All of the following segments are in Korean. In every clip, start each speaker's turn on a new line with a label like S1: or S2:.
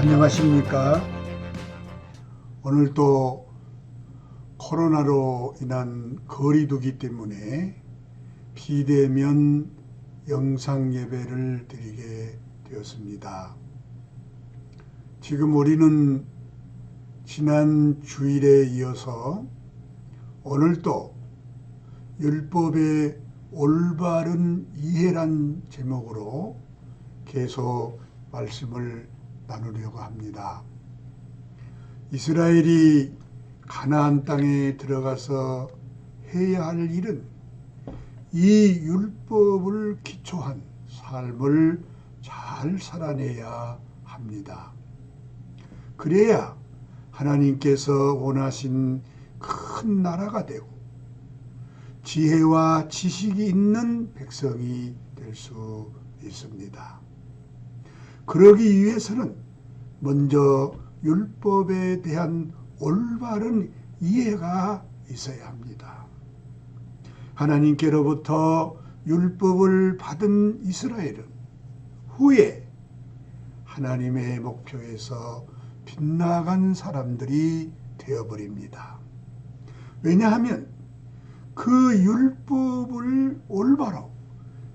S1: 안녕하십니까. 오늘 또 코로나로 인한 거리두기 때문에 비대면 영상 예배를 드리게 되었습니다. 지금 우리는 지난 주일에 이어서 오늘 또 율법의 올바른 이해란 제목으로 계속 말씀을 나누려고 합니다. 이스라엘이 가나안 땅에 들어가서 해야 할 일은 이 율법을 기초한 삶을 잘 살아내야 합니다. 그래야 하나님께서 원하신 큰 나라가 되고 지혜와 지식이 있는 백성이 될 수 있습니다. 그러기 위해서는 먼저 율법에 대한 올바른 이해가 있어야 합니다. 하나님께로부터 율법을 받은 이스라엘은 후에 하나님의 목표에서 빗나간 사람들이 되어버립니다. 왜냐하면 그 율법을 올바로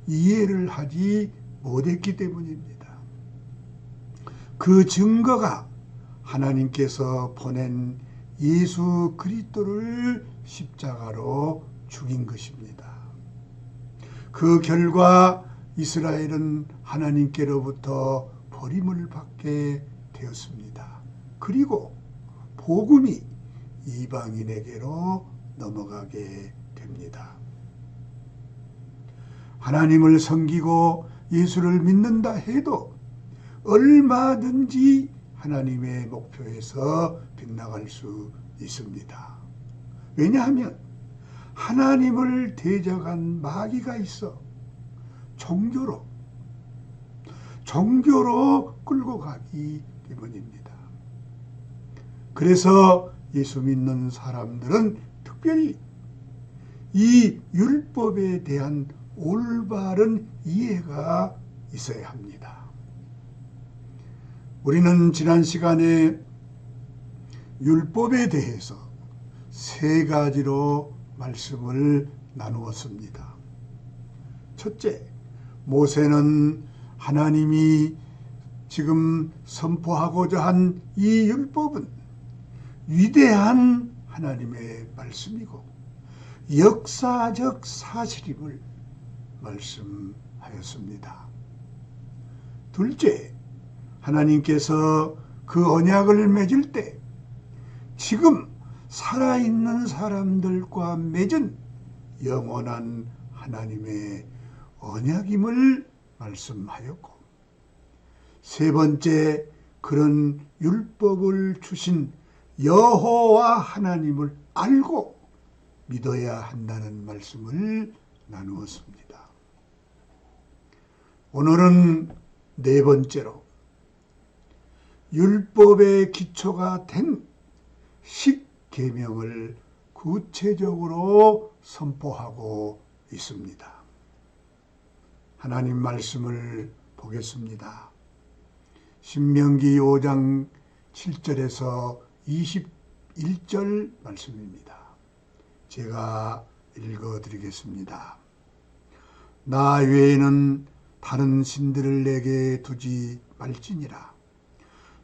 S1: 이해를 하지 못했기 때문입니다. 그 증거가 하나님께서 보낸 예수 그리스도를 십자가로 죽인 것입니다. 그 결과 이스라엘은 하나님께로부터 버림을 받게 되었습니다. 그리고 복음이 이방인에게로 넘어가게 됩니다. 하나님을 섬기고 예수를 믿는다 해도 얼마든지 하나님의 목표에서 빗나갈 수 있습니다. 왜냐하면 하나님을 대적한 마귀가 있어 종교로 끌고 가기 때문입니다. 그래서 예수 믿는 사람들은 특별히 이 율법에 대한 올바른 이해가 있어야 합니다. 우리는 지난 시간에 율법에 대해서 세 가지로 말씀을 나누었습니다. 첫째, 모세는 하나님이 지금 선포하고자 한 이 율법은 위대한 하나님의 말씀이고 역사적 사실임을 말씀하였습니다. 둘째, 하나님께서 그 언약을 맺을 때 지금 살아있는 사람들과 맺은 영원한 하나님의 언약임을 말씀하였고, 세 번째, 그런 율법을 주신 여호와 하나님을 알고 믿어야 한다는 말씀을 나누었습니다. 오늘은 네 번째로 율법의 기초가 된 십계명을 구체적으로 선포하고 있습니다. 하나님 말씀을 보겠습니다. 신명기 5장 7절에서 21절 말씀입니다. 제가 읽어드리겠습니다. 나 외에는 다른 신들을 내게 두지 말지니라.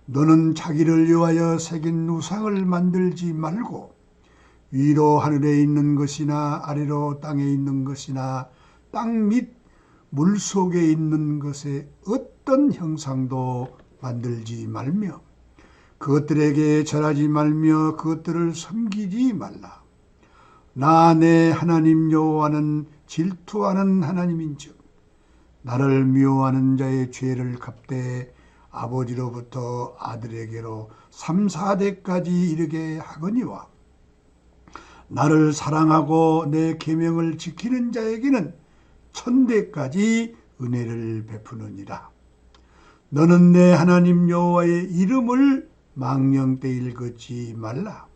S1: 너는 자기를 위하여 새긴 우상을 만들지 말고 위로 하늘에 있는 것이나 아래로 땅에 있는 것이나 땅 밑 물속에 있는 것에 어떤 형상도 만들지 말며 그것들에게 절하지 말며 그것들을 섬기지 말라. 나 내 하나님 여호와는 질투하는 하나님인즉 나를 미워하는 자의 죄를 갚되 아버지로부터 아들에게로 3, 4대까지 이르게 하거니와 나를 사랑하고 내 계명을 지키는 자에게는 1000대까지 은혜를 베푸느니라. 너는 내 하나님 여호와의 이름을 망령되 일컫지 말라.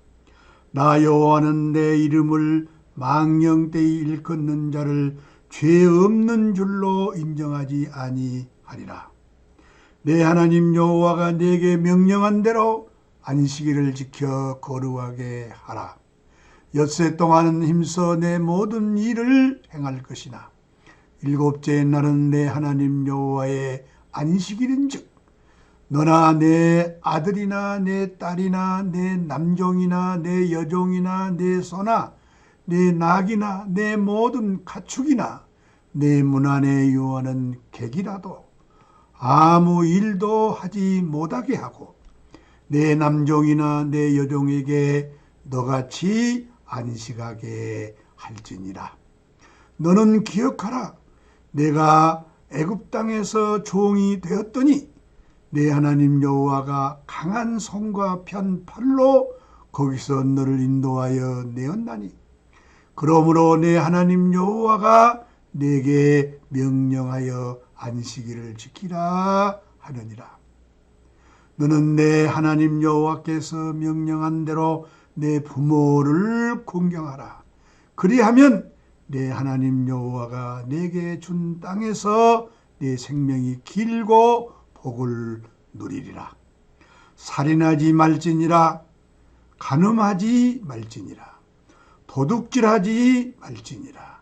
S1: 나 여호와는 내 이름을 망령되 일컫는 자를 죄 없는 줄로 인정하지 아니하리라. 내 하나님 여호와가 내게 명령한 대로 안식일을 지켜 거룩하게 하라. 엿새 동안은 힘써 내 모든 일을 행할 것이나 일곱째 날은 내 하나님 여호와의 안식일인즉 너나 내 아들이나 내 딸이나 내 남종이나 내 여종이나 내 소나 내 낙이나 내 모든 가축이나 내 문 안에 유하는 객이라도 아무 일도 하지 못하게 하고 내 남종이나 내 여종에게 너같이 안식하게 할지니라. 너는 기억하라. 내가 애굽 땅에서 종이 되었더니 내 하나님 여호와가 강한 손과 편 팔로 거기서 너를 인도하여 내었나니 그러므로 내 하나님 여호와가 내게 명령하여 안식일을 지키라 하느니라. 너는 내 하나님 여호와께서 명령한 대로 내 부모를 공경하라. 그리하면 내 하나님 여호와가 내게 준 땅에서 내 생명이 길고 복을 누리리라. 살인하지 말지니라. 간음하지 말지니라. 도둑질하지 말지니라.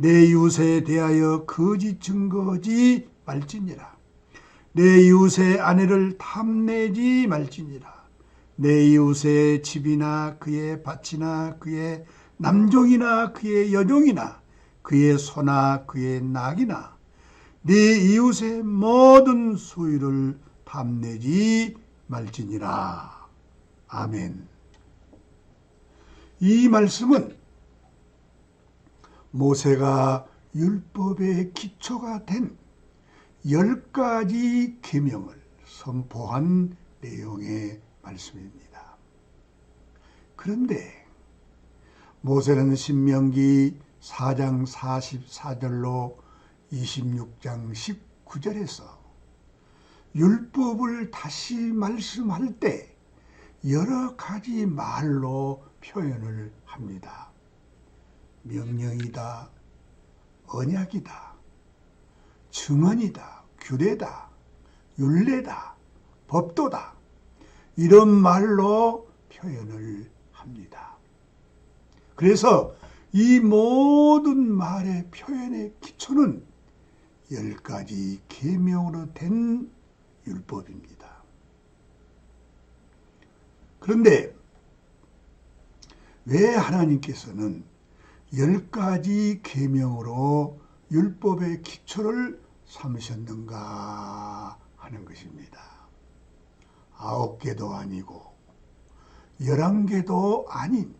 S1: 내 이웃에 대하여 거짓 증거하지 말지니라. 내 이웃의 아내를 탐내지 말지니라. 내 이웃의 집이나 그의 밭이나 그의 남종이나 그의 여종이나 그의 소나 그의 낙이나 네 이웃의 모든 소유를 탐내지 말지니라. 아멘. 이 말씀은 모세가 율법의 기초가 된 10가지 계명을 선포한 내용의 말씀입니다. 그런데 모세는 신명기 4장 44절로 26장 19절에서 율법을 다시 말씀할 때 여러 가지 말로 표현을 합니다. 명령이다, 언약이다, 증언이다, 규례다, 율례다, 법도다, 이런 말로 표현을 합니다. 그래서 이 모든 말의 표현의 기초는 10가지 계명으로 된 율법입니다. 그런데 왜 하나님께서는 10가지 계명으로 율법의 기초를 삼으셨는가 하는 것입니다. 9개도 아니고 11개도 아닌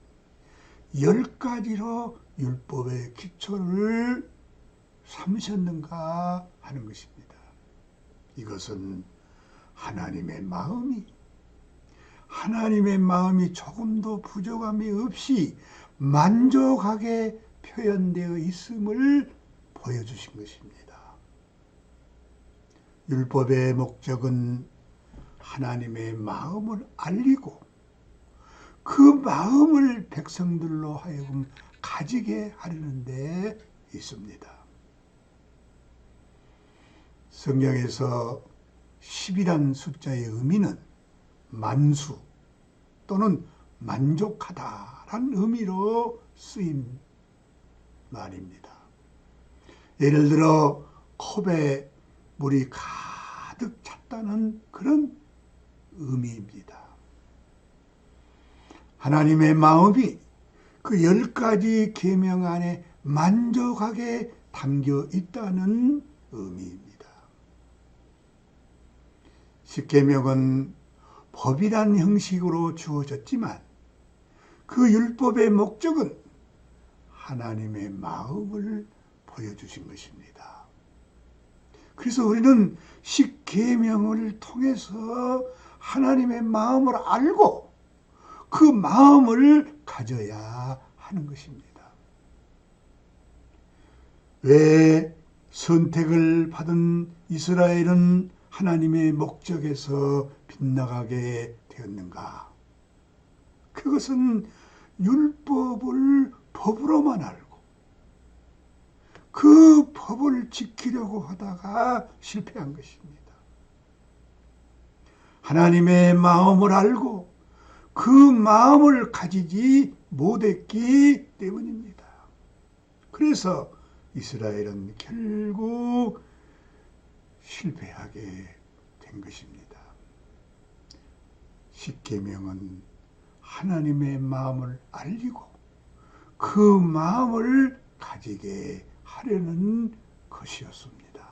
S1: 10가지로 율법의 기초를 삼으셨는가 하는 것입니다. 이것은 하나님의 마음이 조금도 부족함이 없이 만족하게 표현되어 있음을 보여주신 것입니다. 율법의 목적은 하나님의 마음을 알리고 그 마음을 백성들로 하여금 가지게 하려는 데 있습니다. 성경에서 10이란 숫자의 의미는 만수 또는 만족하다라는 의미로 쓰인 말입니다. 예를 들어 컵에 물이 가득 찼다는 그런 의미입니다. 하나님의 마음이 그 10가지 계명 안에 만족하게 담겨 있다는 의미입니다. 십계명은 법이란 형식으로 주어졌지만 그 율법의 목적은 하나님의 마음을 보여주신 것입니다. 그래서 우리는 십계명을 통해서 하나님의 마음을 알고 그 마음을 가져야 하는 것입니다. 왜 선택을 받은 이스라엘은 하나님의 목적에서 빗나가게 되었는가? 그것은 율법을 법으로만 알고 그 법을 지키려고 하다가 실패한 것입니다. 하나님의 마음을 알고 그 마음을 가지지 못했기 때문입니다. 그래서 이스라엘은 결국 실패하게 된 것입니다. 십계명은 하나님의 마음을 알리고 그 마음을 가지게 하려는 것이었습니다.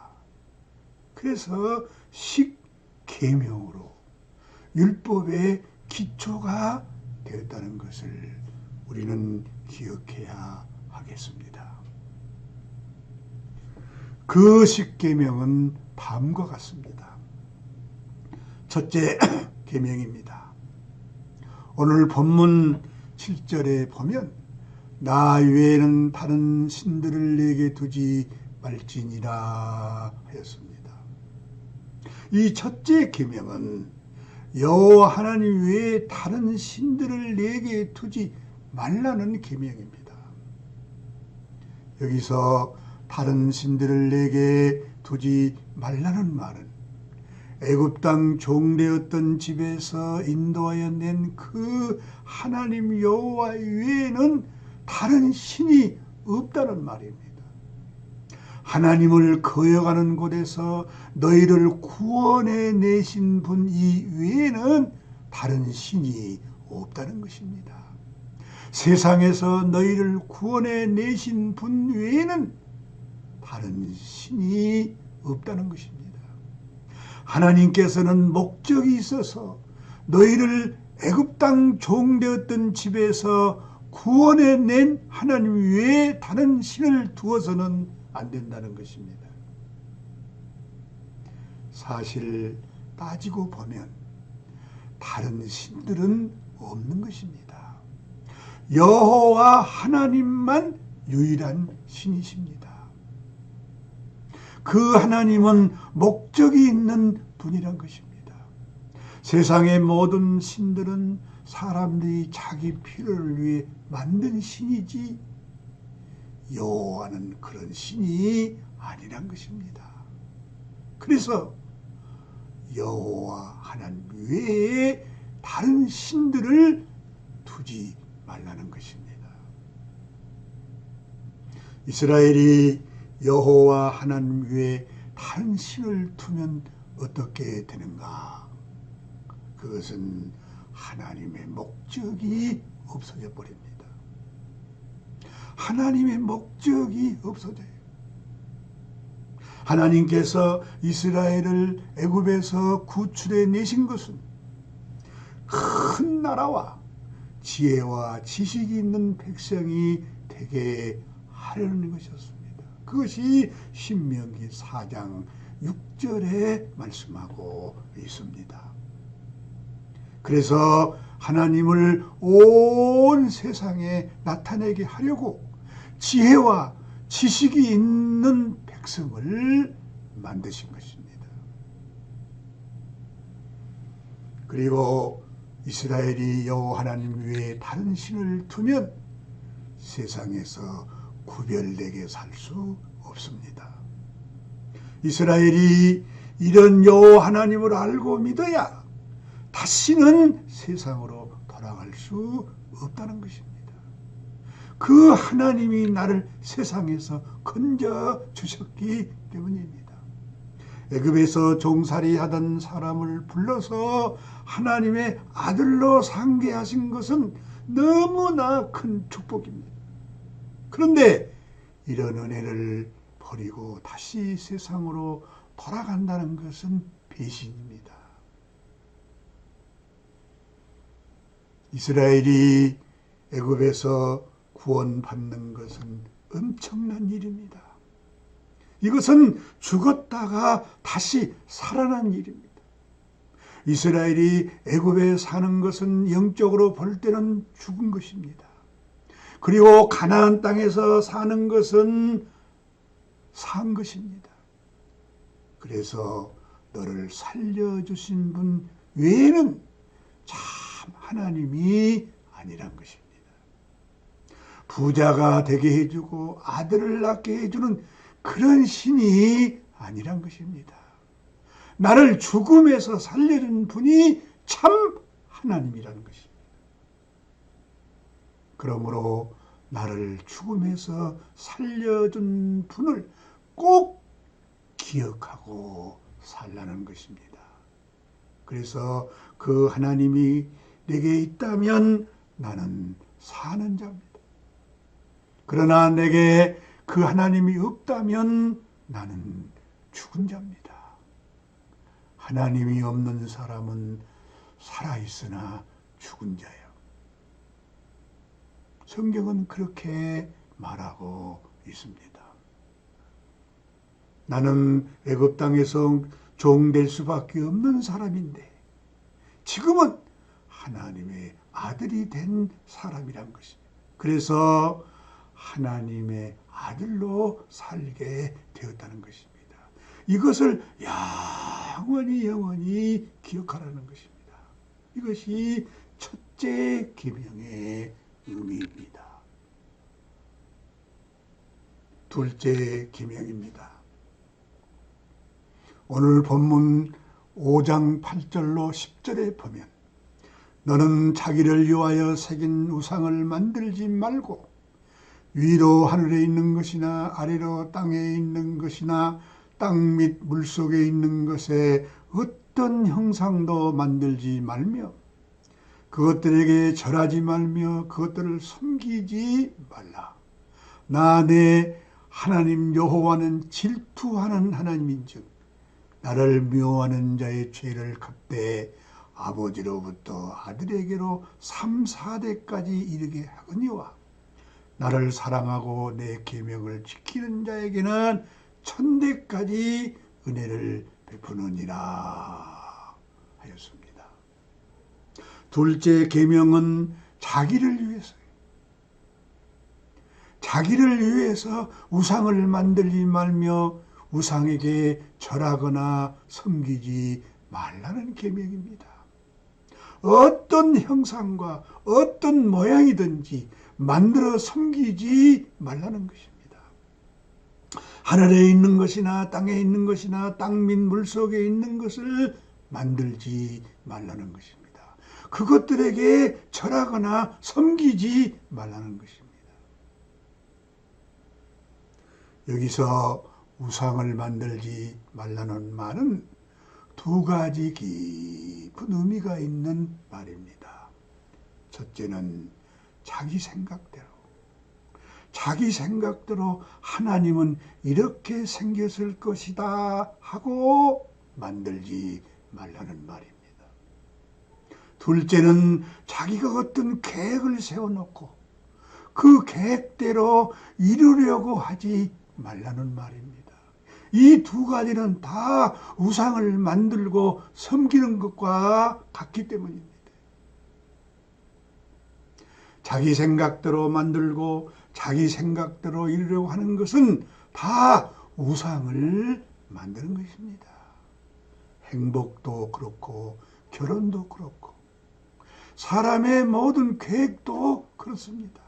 S1: 그래서 십계명으로 율법의 기초가 되었다는 것을 우리는 기억해야 하겠습니다. 그 십계명은 다음과 같습니다. 첫째 계명입니다. 오늘 본문 7절에 보면 나 외에는 다른 신들을 내게 두지 말지니라 하였습니다. 이 첫째 계명은 여호와 하나님 외에 다른 신들을 내게 두지 말라는 계명입니다. 여기서 다른 신들을 내게 두지 말라는 말은 애굽 땅 종되었던 집에서 인도하여 낸 그 하나님 여호와 외에는 다른 신이 없다는 말입니다. 하나님을 거역하는 곳에서 너희를 구원해 내신 분 이외에는 다른 신이 없다는 것입니다. 세상에서 너희를 구원해 내신 분 외에는 다른 신이 없다는 것입니다. 하나님께서는 목적이 있어서 너희를 애굽 땅 종되었던 집에서 구원해 낸 하나님 외에 다른 신을 두어서는 안 된다는 것입니다. 사실 따지고 보면 다른 신들은 없는 것입니다. 여호와 하나님만 유일한 신이십니다. 그 하나님은 목적이 있는 분이란 것입니다. 세상의 모든 신들은 사람들이 자기 필요를 위해 만든 신이지 여호와는 그런 신이 아니란 것입니다. 그래서 여호와 하나님 외에 다른 신들을 두지 말라는 것입니다. 이스라엘이 여호와 하나님 외에 다른 신을 두면 어떻게 되는가? 그것은 하나님의 목적이 없어져 버립니다. 하나님의 목적이 없어져요. 하나님께서 이스라엘을 애굽에서 구출해 내신 것은 큰 나라와 지혜와 지식이 있는 백성이 되게 하려는 것이었습니다. 그것이 신명기 4장 6절에 말씀하고 있습니다. 그래서 하나님을 온 세상에 나타내게 하려고 지혜와 지식이 있는 백성을 만드신 것입니다. 그리고 이스라엘이 여호와 하나님 외에 다른 신을 두면 세상에서 구별되게 살 수 없습니다. 이스라엘이 이런 여호와 하나님을 알고 믿어야 다시는 세상으로 돌아갈 수 없다는 것입니다. 그 하나님이 나를 세상에서 건져 주셨기 때문입니다. 애굽에서 종살이하던 사람을 불러서 하나님의 아들로 상계하신 것은 너무나 큰 축복입니다. 그런데 이런 은혜를 버리고 다시 세상으로 돌아간다는 것은 배신입니다. 이스라엘이 애굽에서 구원받는 것은 엄청난 일입니다. 이것은 죽었다가 다시 살아난 일입니다. 이스라엘이 애굽에 사는 것은 영적으로 볼 때는 죽은 것입니다. 그리고 가나안 땅에서 사는 것은 산 것입니다. 그래서 너를 살려주신 분 외에는 참 하나님이 아니란 것입니다. 부자가 되게 해주고 아들을 낳게 해주는 그런 신이 아니란 것입니다. 나를 죽음에서 살려준 분이 참 하나님이라는 것입니다. 그러므로 나를 죽음에서 살려준 분을 꼭 기억하고 살라는 것입니다. 그래서 그 하나님이 내게 있다면 나는 사는 자입니다. 그러나 내게 그 하나님이 없다면 나는 죽은 자입니다. 하나님이 없는 사람은 살아있으나 죽은 자예요. 성경은 그렇게 말하고 있습니다. 나는 애굽 땅에서 종될 수밖에 없는 사람인데 지금은 하나님의 아들이 된 사람이란 것입니다. 그래서 하나님의 아들로 살게 되었다는 것입니다. 이것을 영원히 기억하라는 것입니다. 이것이 첫째 계명의 의미입니다. 둘째 계명입니다. 오늘 본문 5장 8절로 10절에 보면 너는 자기를 위하여 새긴 우상을 만들지 말고 위로 하늘에 있는 것이나 아래로 땅에 있는 것이나 땅 및 물속에 있는 것에 어떤 형상도 만들지 말며 그것들에게 절하지 말며 그것들을 섬기지 말라. 나 내 하나님 여호와는 질투하는 하나님인즉 나를 미워하는 자의 죄를 갚되 아버지로부터 아들에게로 3, 4대까지 이르게 하거니와 나를 사랑하고 내 계명을 지키는 자에게는 1000대까지 은혜를 베푸느니라 하였습니다. 둘째 계명은 자기를 위해서예요. 자기를 위해서 우상을 만들지 말며 우상에게 절하거나 섬기지 말라는 계명입니다. 어떤 형상과 어떤 모양이든지 만들어 섬기지 말라는 것입니다. 하늘에 있는 것이나 땅에 있는 것이나 땅 및 물속에 있는 것을 만들지 말라는 것입니다. 그것들에게 절하거나 섬기지 말라는 것입니다. 여기서 우상을 만들지 말라는 말은 두 가지 깊은 의미가 있는 말입니다. 첫째는 자기 생각대로 하나님은 이렇게 생겼을 것이다 하고 만들지 말라는 말입니다. 둘째는 자기가 어떤 계획을 세워놓고 그 계획대로 이루려고 하지 말라는 말입니다. 이 두 가지는 다 우상을 만들고 섬기는 것과 같기 때문입니다. 자기 생각대로 만들고 자기 생각대로 이루려고 하는 것은 다 우상을 만드는 것입니다. 행복도 그렇고 결혼도 그렇고 사람의 모든 계획도 그렇습니다.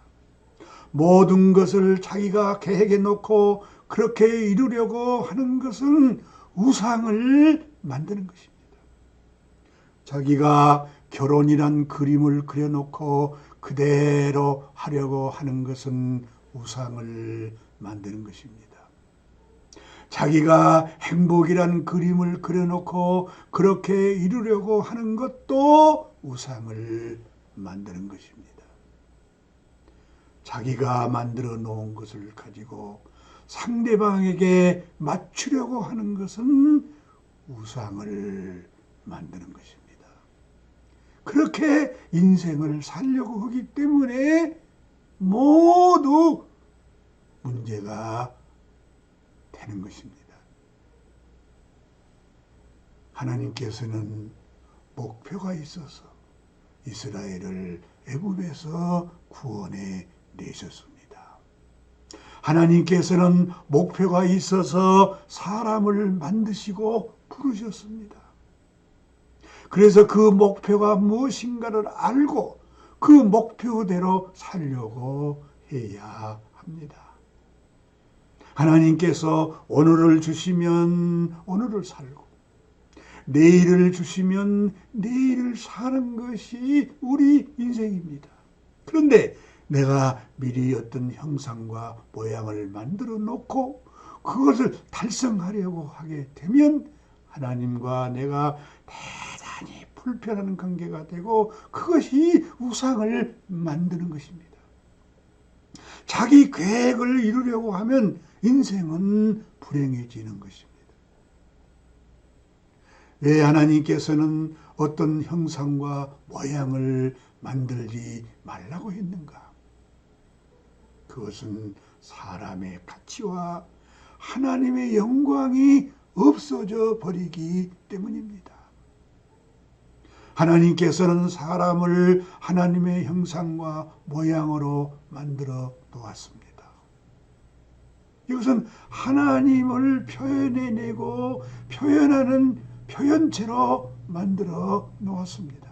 S1: 모든 것을 자기가 계획해 놓고 그렇게 이루려고 하는 것은 우상을 만드는 것입니다. 자기가 결혼이란 그림을 그려놓고 그대로 하려고 하는 것은 우상을 만드는 것입니다. 자기가 행복이란 그림을 그려놓고 그렇게 이루려고 하는 것도 우상을 만드는 것입니다. 자기가 만들어 놓은 것을 가지고 상대방에게 맞추려고 하는 것은 우상을 만드는 것입니다. 그렇게 인생을 살려고 하기 때문에 모두 문제가 되는 것입니다. 하나님께서는 목표가 있어서 이스라엘을 애굽에서 구원해 내셨습니다. 하나님께서는 목표가 있어서 사람을 만드시고 부르셨습니다. 그래서 그 목표가 무엇인가를 알고 그 목표대로 살려고 해야 합니다. 하나님께서 오늘을 주시면 오늘을 살고 내일을 주시면 내일을 사는 것이 우리 인생입니다. 그런데 내가 미리 어떤 형상과 모양을 만들어 놓고 그것을 달성하려고 하게 되면 하나님과 내가 대단히 불편한 관계가 되고 그것이 우상을 만드는 것입니다. 자기 계획을 이루려고 하면 인생은 불행해지는 것입니다. 왜 하나님께서는 어떤 형상과 모양을 만들지 말라고 했는가? 그것은 사람의 가치와 하나님의 영광이 없어져 버리기 때문입니다. 하나님께서는 사람을 하나님의 형상과 모양으로 만들어 놓았습니다. 이것은 하나님을 표현해내고 표현하는 표현체로 만들어 놓았습니다.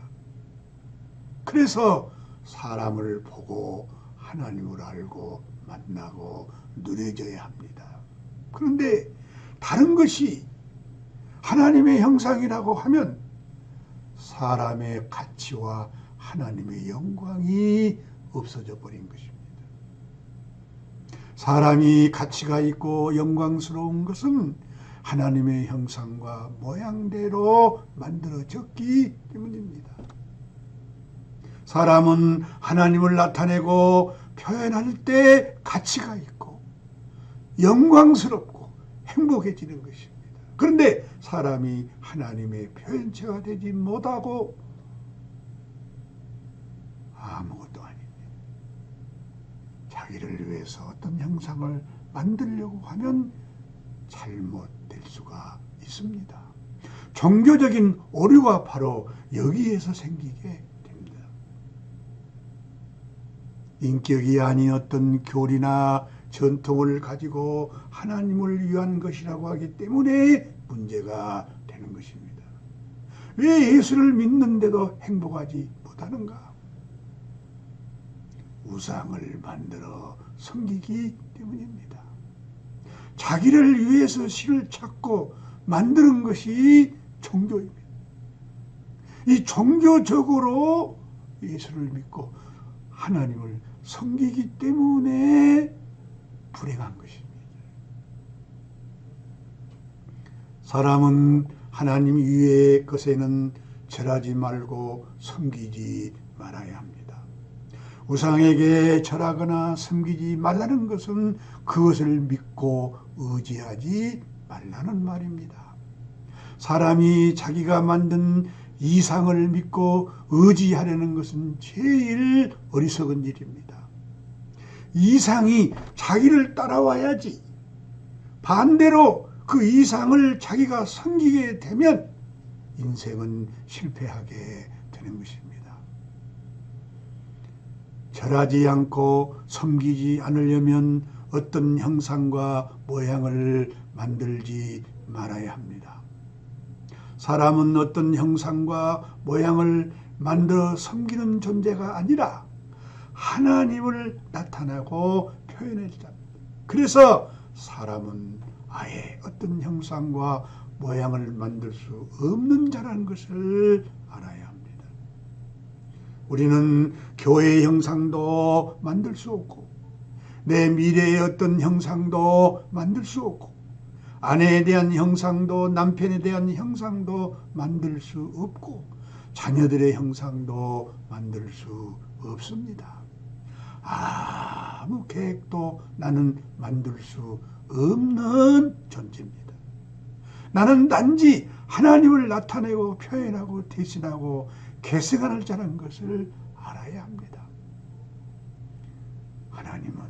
S1: 그래서 사람을 보고 하나님을 알고 만나고 누려져야 합니다. 그런데 다른 것이 하나님의 형상이라고 하면 사람의 가치와 하나님의 영광이 없어져 버린 것입니다. 사람이 가치가 있고 영광스러운 것은 하나님의 형상과 모양대로 만들어졌기 때문입니다. 사람은 하나님을 나타내고 표현할 때 가치가 있고 영광스럽고 행복해지는 것입니다. 그런데 사람이 하나님의 표현체가 되지 못하고 아무것도 아닙니다. 자기를 위해서 어떤 형상을 만들려고 하면 잘못될 수가 있습니다. 종교적인 오류가 바로 여기에서 생기게 됩니다. 인격이 아닌 어떤 교리나 전통을 가지고 하나님을 위한 것이라고 하기 때문에 문제가 되는 것입니다. 왜 예수를 믿는데도 행복하지 못하는가? 우상을 만들어 섬기기 때문입니다. 자기를 위해서 신을 찾고 만드는 것이 종교입니다. 이 종교적으로 예수를 믿고 하나님을 섬기기 때문에 불행한 것입니다. 사람은 하나님 이외의 것에는 절하지 말고 섬기지 말아야 합니다. 우상에게 절하거나 섬기지 말라는 것은 그것을 믿고 의지하지 말라는 말입니다. 사람이 자기가 만든 이상을 믿고 의지하려는 것은 제일 어리석은 일입니다. 이상이 자기를 따라와야지. 반대로 그 이상을 자기가 섬기게 되면 인생은 실패하게 되는 것입니다. 절하지 않고 섬기지 않으려면 어떤 형상과 모양을 만들지 말아야 합니다. 사람은 어떤 형상과 모양을 만들어 섬기는 존재가 아니라 하나님을 나타내고 표현해주자. 그래서 사람은 아예 어떤 형상과 모양을 만들 수 없는 자라는 것을 알아야 합니다. 우리는 교회의 형상도 만들 수 없고 내 미래의 어떤 형상도 만들 수 없고 아내에 대한 형상도 남편에 대한 형상도 만들 수 없고 자녀들의 형상도 만들 수 없습니다. 아무 계획도 나는 만들 수 없는 존재입니다. 나는 단지 하나님을 나타내고 표현하고 대신하고 계승하는 자라는 것을 알아야 합니다. 하나님은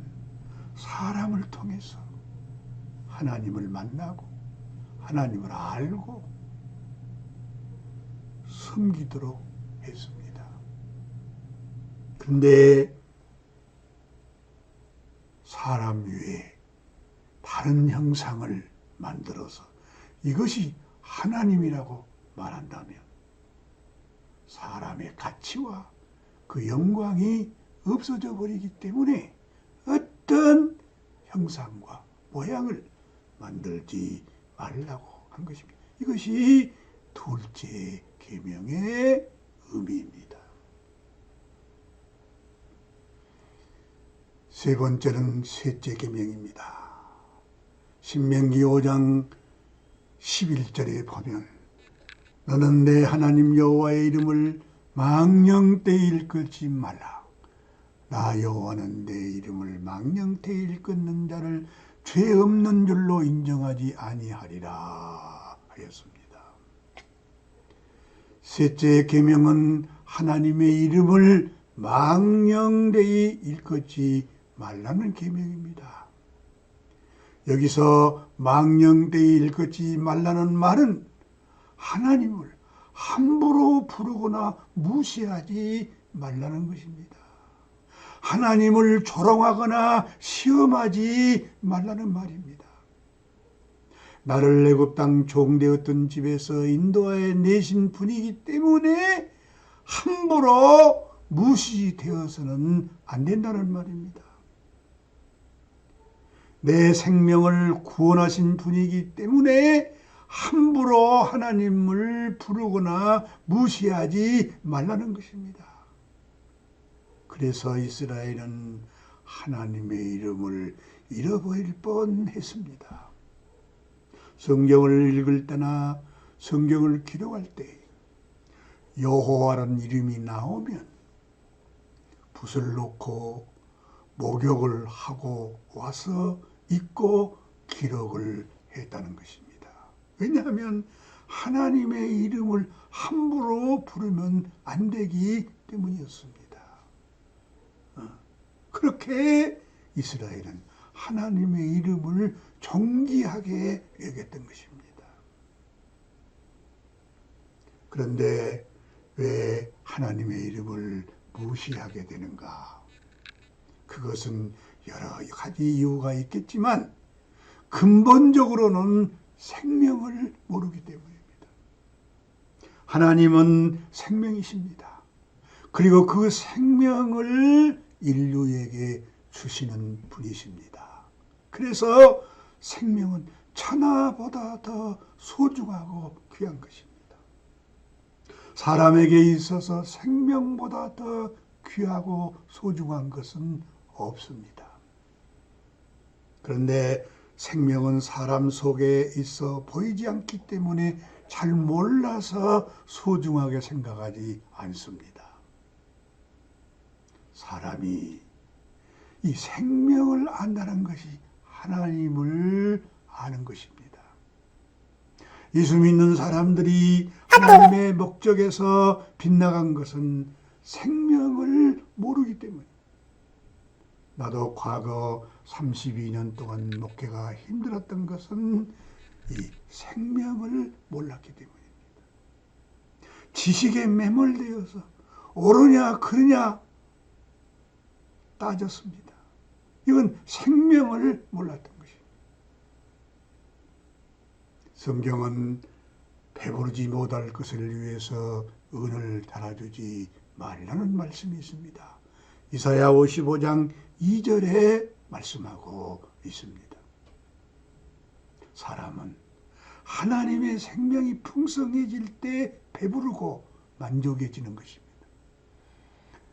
S1: 사람을 통해서 하나님을 만나고 하나님을 알고 섬기도록 했습니다. 그런데 사람 위에 다른 형상을 만들어서 이것이 하나님이라고 말한다면 사람의 가치와 그 영광이 없어져 버리기 때문에 어떤 형상과 모양을 만들지 말라고 한 것입니다. 이것이 둘째 계명의 의미입니다. 세 번째는 셋째 계명입니다. 신명기 5장 11절에 보면 너는 내 하나님 여호와의 이름을 망령되이 일컫지 말라. 나 여호와는 내 이름을 망령되이 일컫는 자를 죄 없는 줄로 인정하지 아니하리라 하였습니다. 셋째 계명은 하나님의 이름을 망령되이 일컫지 말라는 계명입니다. 여기서 망령되이 일컫지 말라는 말은 하나님을 함부로 부르거나 무시하지 말라는 것입니다. 하나님을 조롱하거나 시험하지 말라는 말입니다. 나를 애굽 땅 종되었던 집에서 인도하여 내신 분이기 때문에 함부로 무시되어서는 안 된다는 말입니다. 내 생명을 구원하신 분이기 때문에 함부로 하나님을 부르거나 무시하지 말라는 것입니다. 그래서 이스라엘은 하나님의 이름을 잃어버릴 뻔했습니다. 성경을 읽을 때나 성경을 기록할 때 여호와라는 이름이 나오면 붓을 놓고 목욕을 하고 와서 읽고 기록을 했다는 것입니다. 왜냐하면 하나님의 이름을 함부로 부르면 안 되기 때문이었습니다. 그렇게 이스라엘은 하나님의 이름을 존귀하게 여겼던 것입니다. 그런데 왜 하나님의 이름을 무시하게 되는가? 그것은 여러 가지 이유가 있겠지만 근본적으로는 생명을 모르기 때문입니다. 하나님은 생명이십니다. 그리고 그 생명을 인류에게 주시는 분이십니다. 그래서 생명은 천하보다 더 소중하고 귀한 것입니다. 사람에게 있어서 생명보다 더 귀하고 소중한 것은 없습니다. 그런데 생명은 사람 속에 있어 보이지 않기 때문에 잘 몰라서 소중하게 생각하지 않습니다. 사람이 이 생명을 안다는 것이 하나님을 아는 것입니다. 예수 믿는 사람들이 하나님의 목적에서 빗나간 것은 생명을 모르기 때문입니다. 나도 과거 32년 동안 목회가 힘들었던 것은 이 생명을 몰랐기 때문입니다. 지식에 매몰되어서 옳으냐 그르냐 따졌습니다. 이건 생명을 몰랐던 것입니다. 성경은 배부르지 못할 것을 위해서 은을 달아주지 말라는 말씀이 있습니다. 이사야 55장 2절에 말씀하고 있습니다. 사람은 하나님의 생명이 풍성해질 때 배부르고 만족해지는 것입니다.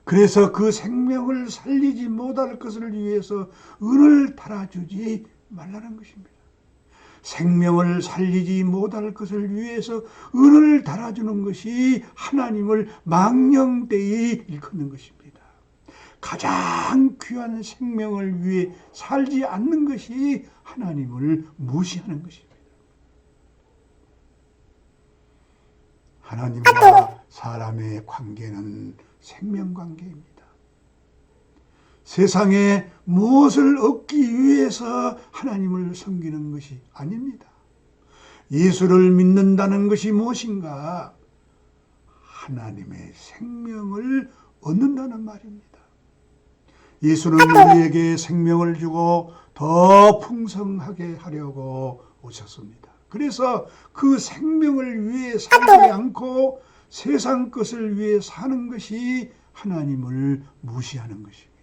S1: 그래서 그 생명을 살리지 못할 것을 위해서 은을 달아주지 말라는 것입니다. 생명을 살리지 못할 것을 위해서 은을 달아주는 것이 하나님을 망령되이 일컫는 것입니다. 가장 귀한 생명을 위해 살지 않는 것이 하나님을 무시하는 것입니다. 하나님과 사람의 관계는 생명관계입니다. 세상에 무엇을 얻기 위해서 하나님을 섬기는 것이 아닙니다. 예수를 믿는다는 것이 무엇인가? 하나님의 생명을 얻는다는 말입니다. 예수는 우리에게 생명을 주고 더 풍성하게 하려고 오셨습니다. 그래서 그 생명을 위해 살지 않고 세상 것을 위해 사는 것이 하나님을 무시하는 것입니다.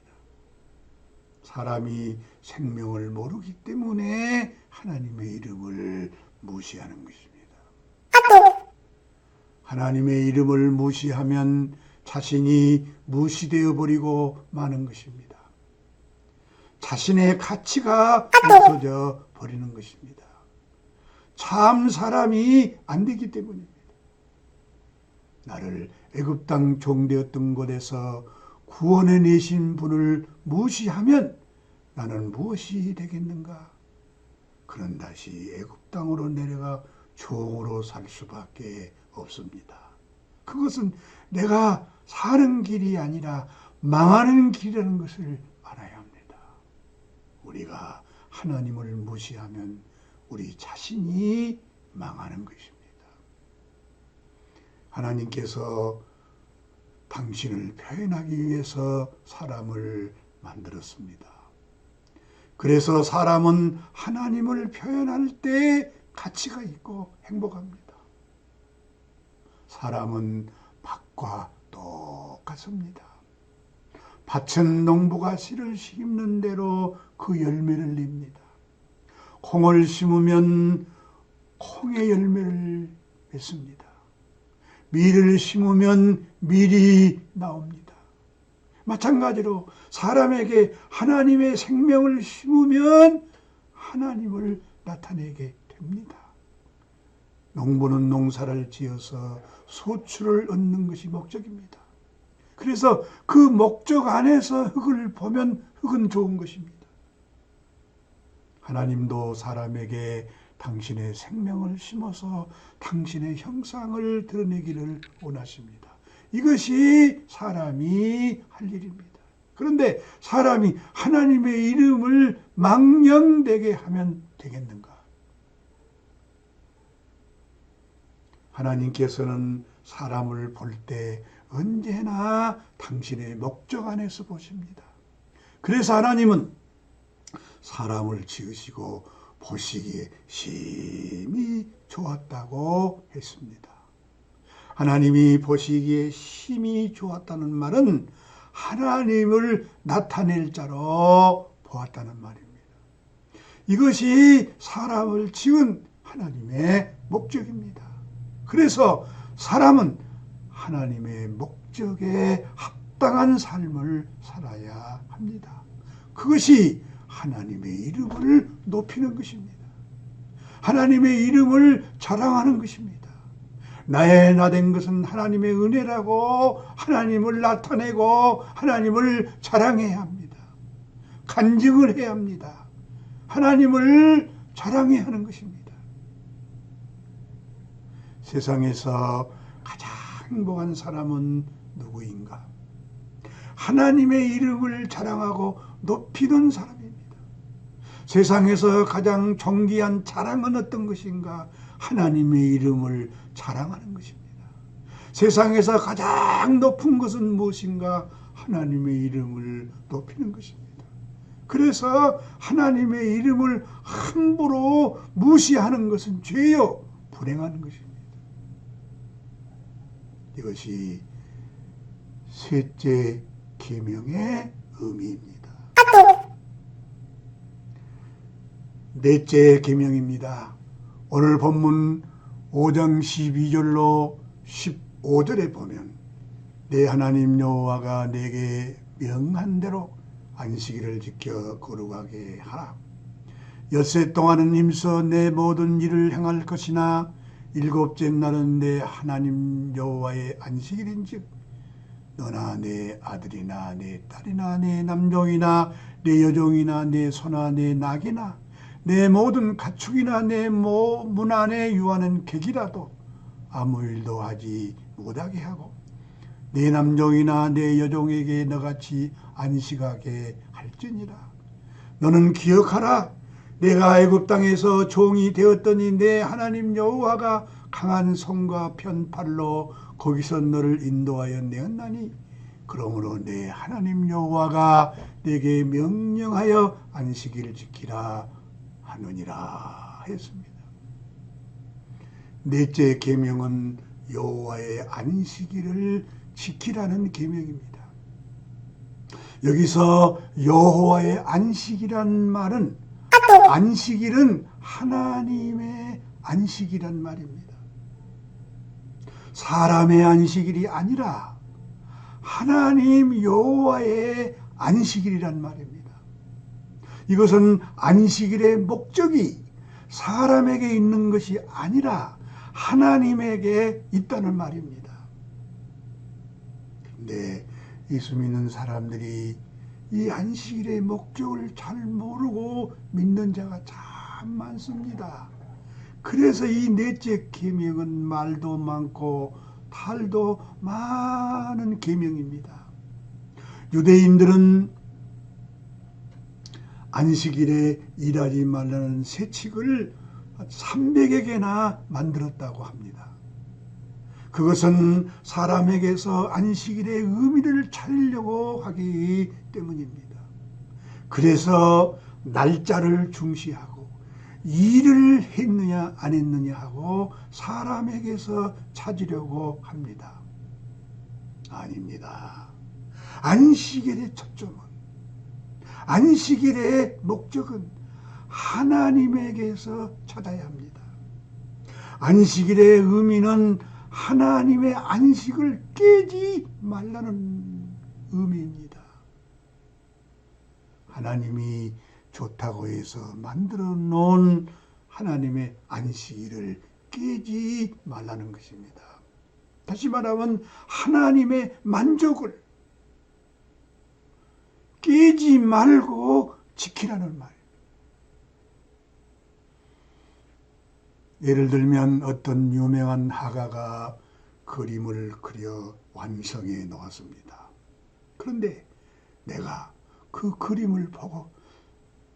S1: 사람이 생명을 모르기 때문에 하나님의 이름을 무시하는 것입니다. 하나님의 이름을 무시하면 자신이 무시되어 버리고 마는 것입니다. 자신의 가치가 없어져 버리는 것입니다. 참 사람이 안 되기 때문입니다. 나를 애굽 땅 종되었던 곳에서 구원해 내신 분을 무시하면 나는 무엇이 되겠는가? 그는 다시 애굽 땅으로 내려가 종으로 살 수밖에 없습니다. 그것은 내가 사는 길이 아니라 망하는 길이라는 것을 알아야 합니다. 우리가 하나님을 무시하면 우리 자신이 망하는 것입니다. 하나님께서 당신을 표현하기 위해서 사람을 만들었습니다. 그래서 사람은 하나님을 표현할 때 가치가 있고 행복합니다. 사람은 밭과 똑같습니다. 밭은 농부가 씨를 심는 대로 그 열매를 냅니다. 콩을 심으면 콩의 열매를 맺습니다. 밀을 심으면 밀이 나옵니다. 마찬가지로 사람에게 하나님의 생명을 심으면 하나님을 나타내게 됩니다. 농부는 농사를 지어서 소출을 얻는 것이 목적입니다. 그래서 그 목적 안에서 흙을 보면 흙은 좋은 것입니다. 하나님도 사람에게 당신의 생명을 심어서 당신의 형상을 드러내기를 원하십니다. 이것이 사람이 할 일입니다. 그런데 사람이 하나님의 이름을 망령되게 하면 되겠는가? 하나님께서는 사람을 볼 때 언제나 당신의 목적 안에서 보십니다. 그래서 하나님은 사람을 지으시고 보시기에 심히 좋았다고 했습니다. 하나님이 보시기에 심히 좋았다는 말은 하나님을 나타낼 자로 보았다는 말입니다. 이것이 사람을 지은 하나님의 목적입니다. 그래서 사람은 하나님의 목적에 합당한 삶을 살아야 합니다. 그것이 하나님의 이름을 높이는 것입니다. 하나님의 이름을 자랑하는 것입니다. 나의 나된 것은 하나님의 은혜라고 하나님을 나타내고 하나님을 자랑해야 합니다. 간증을 해야 합니다. 하나님을 자랑해야 하는 것입니다. 세상에서 가장 행복한 사람은 누구인가? 하나님의 이름을 자랑하고 높이는 사람입니다. 세상에서 가장 존귀한 자랑은 어떤 것인가? 하나님의 이름을 자랑하는 것입니다. 세상에서 가장 높은 것은 무엇인가? 하나님의 이름을 높이는 것입니다. 그래서 하나님의 이름을 함부로 무시하는 것은 죄요, 불행한 것입니다. 이것이 셋째 계명의 의미입니다. 넷째 계명입니다. 오늘 본문 5장 12절로 15절에 보면 내 하나님 여호와가 내게 명한 대로 안식일을 지켜 거룩하게 하라. 엿새 동안은 힘써 내 모든 일을 행할 것이나 일곱째 날은 내 하나님 여호와의 안식일인즉 너나 내 아들이나 내 딸이나 내 남종이나 내 여종이나 내 소나 내 낙이나 내 모든 가축이나 내 문 안에 유하는 객이라도 아무 일도 하지 못하게 하고 내 남종이나 내 여종에게 너같이 안식하게 할지니라. 너는 기억하라. 내가 애굽 땅에서 종이 되었더니 내 하나님 여호와가 강한 손과 편팔로 거기서 너를 인도하여 내었나니 그러므로 내 하나님 여호와가 내게 명령하여 안식일을 지키라 하느니라 했습니다. 넷째 계명은 여호와의 안식일을 지키라는 계명입니다. 여기서 여호와의 안식이란 말은 안식일은 하나님의 안식이란 말입니다. 사람의 안식일이 아니라 하나님 여호와의 안식일이란 말입니다. 이것은 안식일의 목적이 사람에게 있는 것이 아니라 하나님에게 있다는 말입니다. 근데 예수 믿는 사람들이 이 안식일의 목적을 잘 모르고 믿는 자가 참 많습니다. 그래서 이 넷째 계명은 말도 많고 탈도 많은 계명입니다. 유대인들은 안식일에 일하지 말라는 세칙을 300여 개나 만들었다고 합니다. 그것은 사람에게서 안식일의 의미를 찾으려고 하기 때문입니다. 그래서 날짜를 중시하고 일을 했느냐 안 했느냐 하고 사람에게서 찾으려고 합니다. 아닙니다. 안식일의 초점은, 안식일의 목적은 하나님에게서 찾아야 합니다. 안식일의 의미는 하나님의 안식을 깨지 말라는 의미입니다. 하나님이 좋다고 해서 만들어 놓은 하나님의 안식일을 깨지 말라는 것입니다. 다시 말하면 하나님의 만족을 깨지 말고 지키라는 말. 예를 들면 어떤 유명한 화가가 그림을 그려 완성해 놓았습니다. 그런데 내가 그 그림을 보고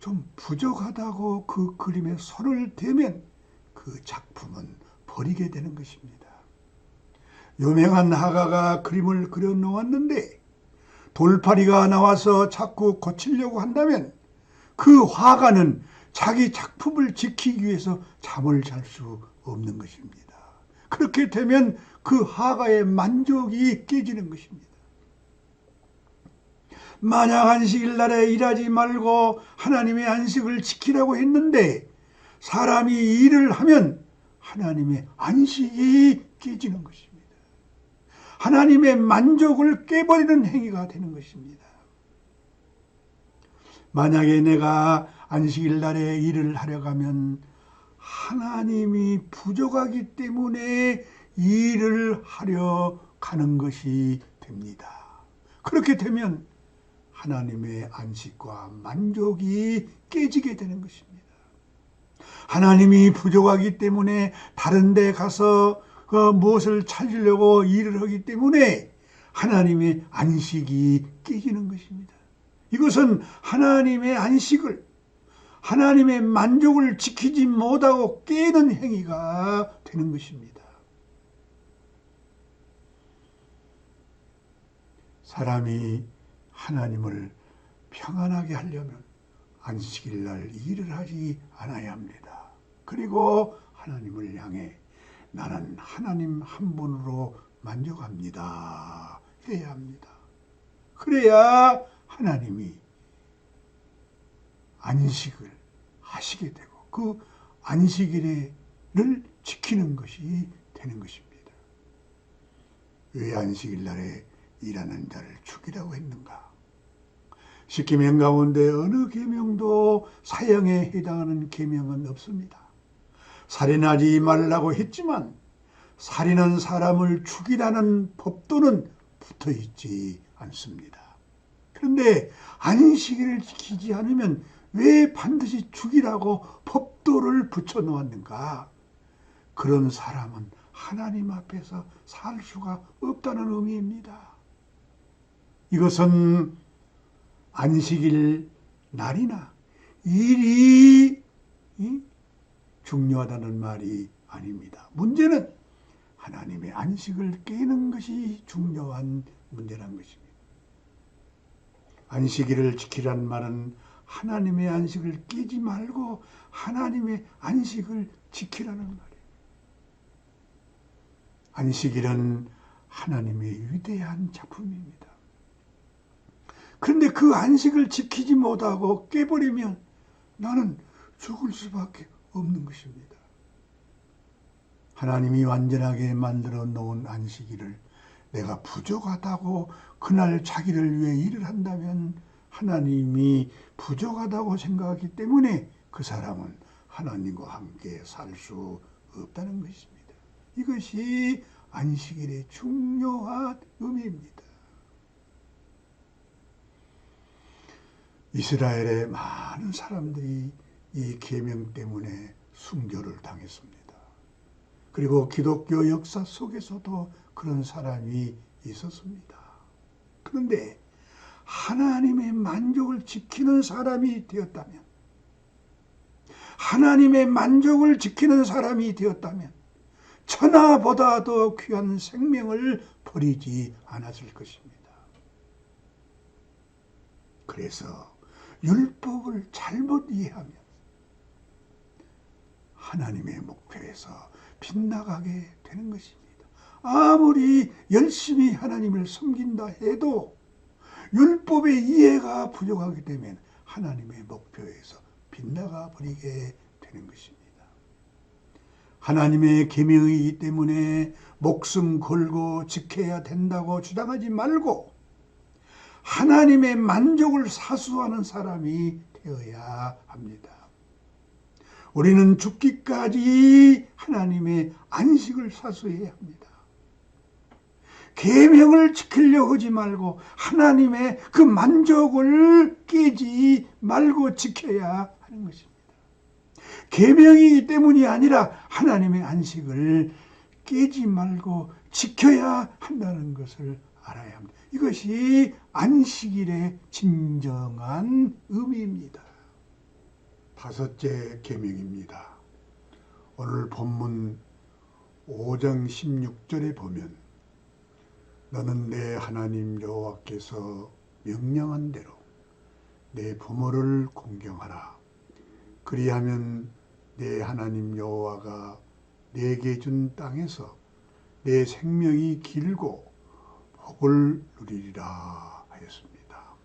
S1: 좀 부족하다고 그 그림에 손을 대면 그 작품은 버리게 되는 것입니다. 유명한 화가가 그림을 그려 놓았는데 돌팔이가 나와서 자꾸 고치려고 한다면 그 화가는 자기 작품을 지키기 위해서 잠을 잘 수 없는 것입니다. 그렇게 되면 그 화가의 만족이 깨지는 것입니다. 만약 안식일 날에 일하지 말고 하나님의 안식을 지키라고 했는데 사람이 일을 하면 하나님의 안식이 깨지는 것입니다. 하나님의 만족을 깨버리는 행위가 되는 것입니다. 만약에 내가 안식일 날에 일을 하려고 하면 하나님이 부족하기 때문에 일을 하려 가는 것이 됩니다. 그렇게 되면 하나님의 안식과 만족이 깨지게 되는 것입니다. 하나님이 부족하기 때문에 다른 데 가서 무엇을 찾으려고 일을 하기 때문에 하나님의 안식이 깨지는 것입니다. 이것은 하나님의 안식을, 하나님의 만족을 지키지 못하고 깨는 행위가 되는 것입니다. 사람이 하나님을 평안하게 하려면 안식일 날 일을 하지 않아야 합니다. 그리고 하나님을 향해 나는 하나님 한 분으로 만족합니다. 해야 합니다. 그래야 하나님이 안식을 하시게 되고 그 안식일을 지키는 것이 되는 것입니다. 왜 안식일 날에 일하는 자를 죽이라고 했는가? 십계명 가운데 어느 계명도 사형에 해당하는 계명은 없습니다. 살인하지 말라고 했지만 살인한 사람을 죽이라는 법도는 붙어 있지 않습니다. 그런데 안식일을 지키지 않으면 왜 반드시 죽이라고 법도를 붙여 놓았는가? 그런 사람은 하나님 앞에서 살 수가 없다는 의미입니다. 이것은 안식일 날이나 일이 중요하다는 말이 아닙니다. 문제는 하나님의 안식을 깨는 것이 중요한 문제란 것입니다. 안식일을 지키란 말은 하나님의 안식을 깨지 말고 하나님의 안식을 지키라는 말이에요. 안식일은 하나님의 위대한 작품입니다. 그런데 그 안식을 지키지 못하고 깨버리면 나는 죽을 수밖에 없는 것입니다. 하나님이 완전하게 만들어 놓은 안식일을 내가 부족하다고 그날 자기를 위해 일을 한다면 하나님이 부족하다고 생각하기 때문에 그 사람은 하나님과 함께 살 수 없다는 것입니다. 이것이 안식일의 중요한 의미입니다. 이스라엘의 많은 사람들이 이 계명 때문에 순교를 당했습니다. 그리고 기독교 역사 속에서도 그런 사람이 있었습니다. 그런데 하나님의 만족을 지키는 사람이 되었다면, 하나님의 만족을 지키는 사람이 되었다면 천하보다 더 귀한 생명을 버리지 않았을 것입니다. 그래서 율법을 잘못 이해하면 하나님의 목표에서 빗나가게 되는 것입니다. 아무리 열심히 하나님을 섬긴다 해도 율법의 이해가 부족하게 되면 하나님의 목표에서 빗나가 버리게 되는 것입니다. 하나님의 계명이기 때문에 목숨 걸고 지켜야 된다고 주장하지 말고 하나님의 만족을 사수하는 사람이 되어야 합니다. 우리는 죽기까지 하나님의 안식을 사수해야 합니다. 계명을 지키려고 하지 말고 하나님의 그 만족을 깨지 말고 지켜야 하는 것입니다. 계명이기 때문이 아니라 하나님의 안식을 깨지 말고 지켜야 한다는 것을 알아야 합니다. 이것이 안식일의 진정한 의미입니다. 다섯째 계명입니다. 오늘 본문 5장 16절에 보면 너는 내 하나님 여호와께서 명령한 대로 내 부모를 공경하라. 그리하면 내 하나님 여호와가 내게 준 땅에서 내 생명이 길고 복을 누리리라 하였습니다.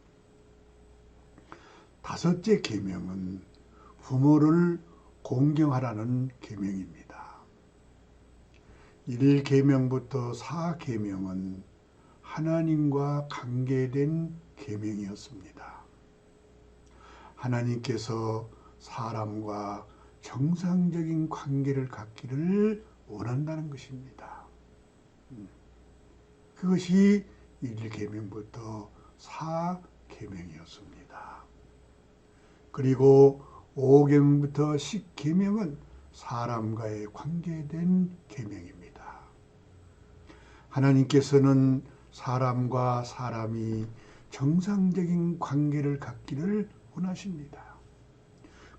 S1: 다섯째 계명은 부모를 공경하라는 계명입니다. 1계명부터 4계명은 하나님과 관계된 계명이었습니다. 하나님께서 사람과 정상적인 관계를 갖기를 원한다는 것입니다. 그것이 1계명부터 4계명이었습니다. 그리고 5계명부터 10계명은 사람과의 관계된 계명입니다. 하나님께서는 사람과 사람이 정상적인 관계를 갖기를 원하십니다.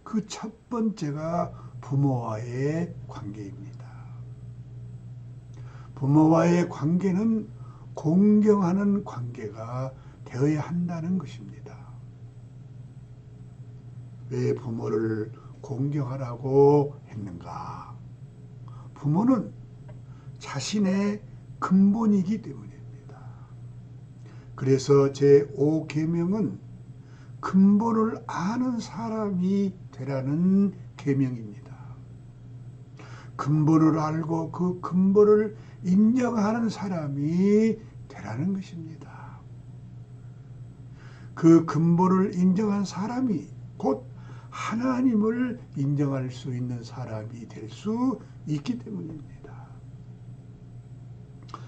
S1: 그 첫 번째가 부모와의 관계입니다. 부모와의 관계는 공경하는 관계가 되어야 한다는 것입니다. 왜 부모를 공경하라고 했는가? 부모는 자신의 근본이기 때문입니다. 그래서 제5계명은 근본을 아는 사람이 되라는 계명입니다. 근본을 알고 그 근본을 인정하는 사람이 되라는 것입니다. 그 근본을 인정한 사람이 곧 하나님을 인정할 수 있는 사람이 될 수 있기 때문입니다.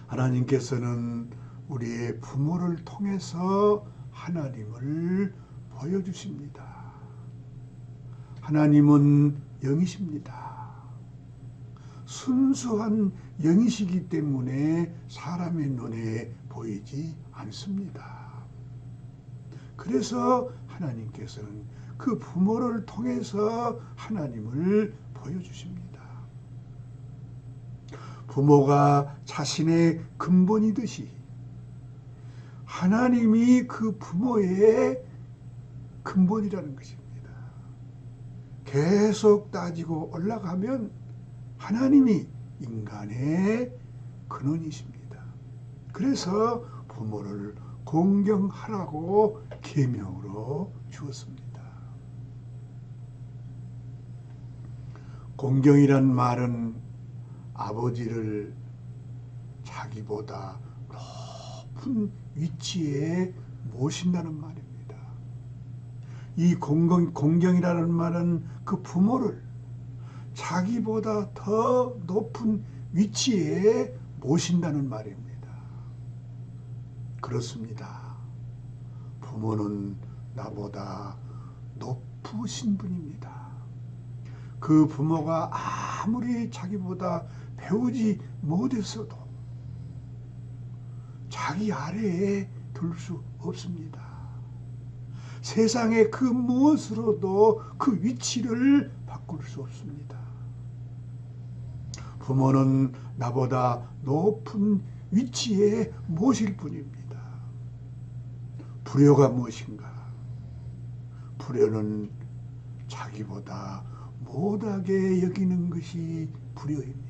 S1: 하나님께서는 우리의 부모를 통해서 하나님을 보여주십니다. 하나님은 영이십니다. 순수한 영이시기 때문에 사람의 눈에 보이지 않습니다. 그래서 하나님께서는 그 부모를 통해서 하나님을 보여주십니다. 부모가 자신의 근본이듯이 하나님이 그 부모의 근본이라는 것입니다. 계속 따지고 올라가면 하나님이 인간의 근원이십니다. 그래서 부모를 공경하라고 계명으로 주었습니다. 공경이란 말은 아버지를 자기보다 높은 위치에 모신다는 말입니다. 이 공경이라는 말은 그 부모를 자기보다 더 높은 위치에 모신다는 말입니다. 그렇습니다. 부모는 나보다 높으신 분입니다. 그 부모가 아무리 자기보다 배우지 못했어도 자기 아래에 둘 수 없습니다. 세상의 그 무엇으로도 그 위치를 바꿀 수 없습니다. 부모는 나보다 높은 위치에 모실 뿐입니다. 불효가 무엇인가? 불효는 자기보다 못하게 여기는 것이 불효입니다.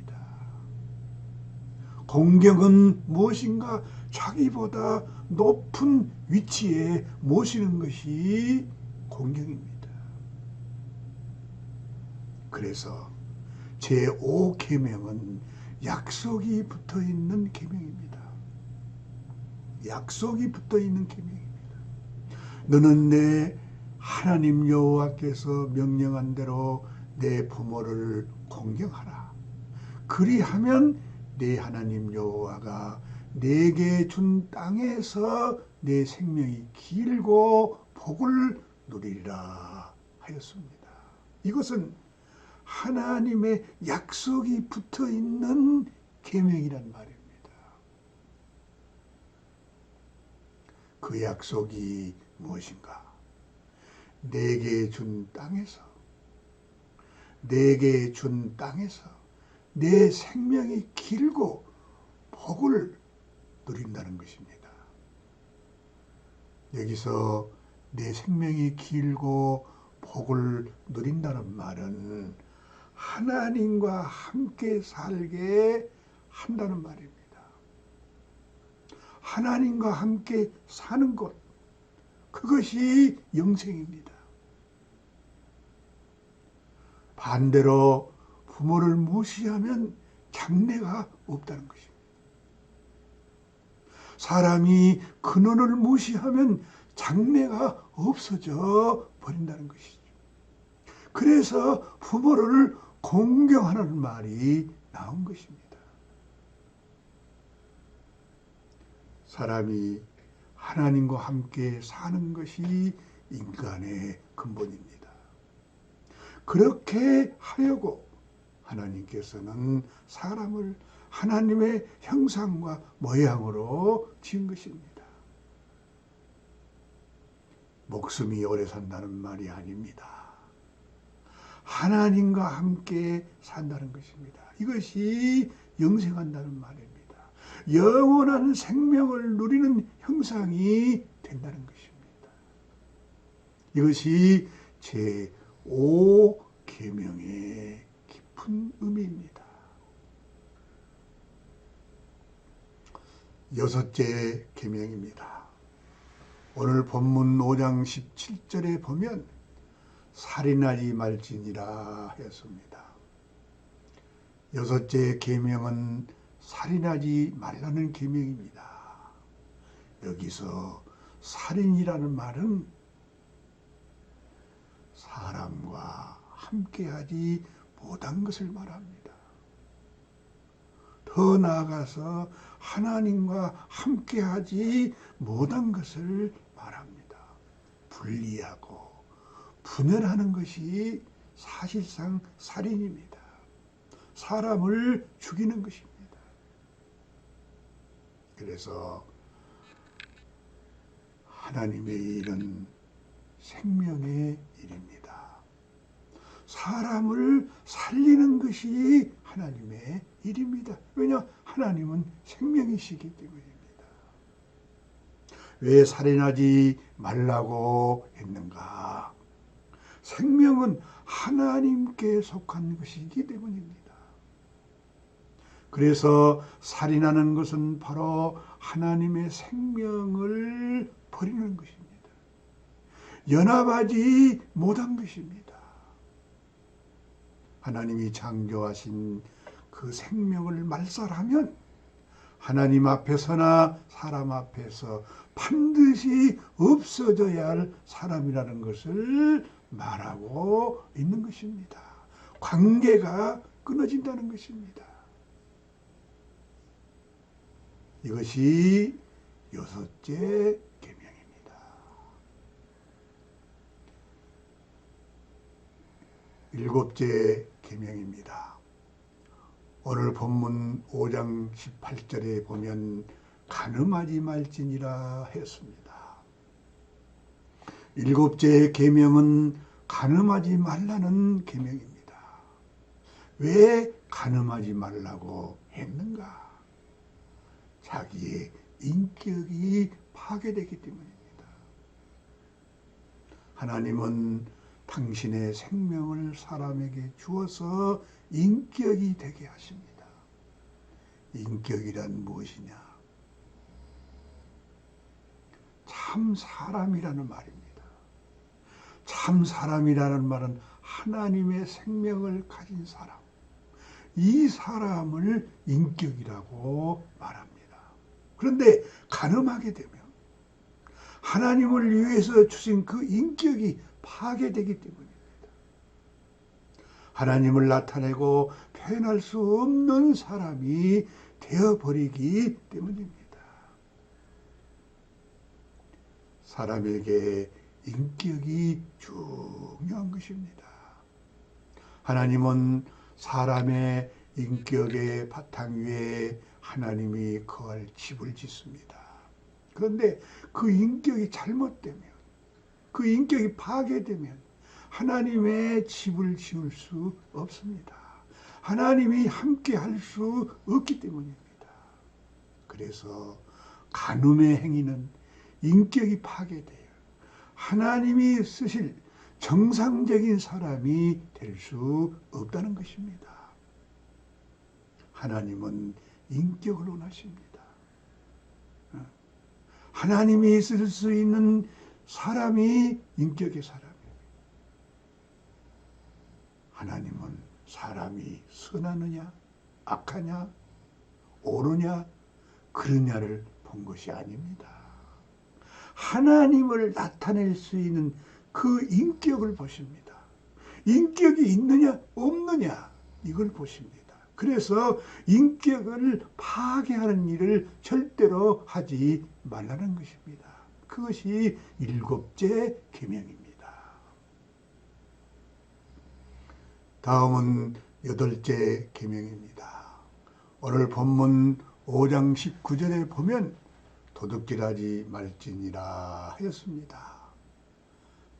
S1: 공경은 무엇인가? 자기보다 높은 위치에 모시는 것이 공경입니다. 그래서 제5계명은 약속이 붙어있는 계명입니다. 약속이 붙어있는 계명입니다. 너는 내 하나님 여호와께서 명령한 대로 내 부모를 공경하라. 그리하면 내 하나님 여호와가 내게 준 땅에서 내 생명이 길고 복을 누리리라 하였습니다. 이것은 하나님의 약속이 붙어있는 계명이란 말입니다. 그 약속이 무엇인가? 내게 준 땅에서 내 생명이 길고 복을 누린다는 것입니다. 여기서 내 생명이 길고 복을 누린다는 말은 하나님과 함께 살게 한다는 말입니다. 하나님과 함께 사는 것, 그것이 영생입니다. 반대로 부모를 무시하면 장래가 없다는 것입니다. 사람이 근원을 무시하면 장래가 없어져 버린다는 것이죠. 그래서 부모를 공경하는 말이 나온 것입니다. 사람이 하나님과 함께 사는 것이 인간의 근본입니다. 그렇게 하려고 하나님께서는 사람을 하나님의 형상과 모양으로 지은 것입니다. 목숨이 오래 산다는 말이 아닙니다. 하나님과 함께 산다는 것입니다. 이것이 영생한다는 말입니다. 영원한 생명을 누리는 형상이 된다는 것입니다. 이것이 제5계명의 깊은 의미입니다. 여섯째 계명입니다. 오늘 본문 5장 17절에 보면 살인하지 말지니라 했습니다. 여섯째 계명은 살인하지 말라는 계명입니다. 여기서 살인이라는 말은 사람과 함께하지 못한 것을 말합니다. 더 나아가서 하나님과 함께하지 못한 것을 말합니다. 분리하고 분열하는 것이 사실상 살인입니다. 사람을 죽이는 것입니다. 그래서 하나님의 일은 생명의 일입니다. 사람을 살리는 것이 하나님의 일입니다. 왜냐? 하나님은 생명이시기 때문입니다. 왜 살인하지 말라고 했는가? 생명은 하나님께 속한 것이기 때문입니다. 그래서 살인하는 것은 바로 하나님의 생명을 버리는 것입니다. 연합하지 못한 것입니다. 하나님이 창조하신 그 생명을 말살하면 하나님 앞에서나 사람 앞에서 반드시 없어져야 할 사람이라는 것을 말하고 있는 것입니다. 관계가 끊어진다는 것입니다. 이것이 여섯째 계명입니다. 일곱째 계명입니다. 오늘 본문 5장 18절에 보면 간음하지 말지니라 했습니다. 일곱째 계명은 간음하지 말라는 계명입니다. 왜 간음하지 말라고 했는가? 자기의 인격이 파괴되기 때문입니다. 하나님은 당신의 생명을 사람에게 주어서 인격이 되게 하십니다. 인격이란 무엇이냐? 참 사람이라는 말입니다. 참 사람이라는 말은 하나님의 생명을 가진 사람, 이 사람을 인격이라고 말합니다. 그런데 간음하게 되면 하나님을 위해서 주신 그 인격이 파괴되기 때문입니다. 하나님을 나타내고 표현할 수 없는 사람이 되어버리기 때문입니다. 사람에게 인격이 중요한 것입니다. 하나님은 사람의 인격의 바탕 위에 하나님이 거할 집을 짓습니다. 그런데 그 인격이 잘못되면, 그 인격이 파괴되면 하나님의 집을 지을 수 없습니다. 하나님이 함께 할 수 없기 때문입니다. 그래서 간음의 행위는 인격이 파괴돼요. 하나님이 쓰실 정상적인 사람이 될 수 없다는 것입니다. 하나님은 인격을 원하십니다. 하나님이 쓸 수 있는 사람이 인격의 사람이에요. 하나님은 사람이 선하느냐, 악하냐, 옳으냐, 그러냐를 본 것이 아닙니다. 하나님을 나타낼 수 있는 그 인격을 보십니다. 인격이 있느냐, 없느냐, 이걸 보십니다. 그래서 인격을 파괴하는 일을 절대로 하지 말라는 것입니다. 그것이 일곱째 계명입니다. 다음은 여덟째 계명입니다. 오늘 본문 5장 19절에 보면 도둑질하지 말지니라 하였습니다.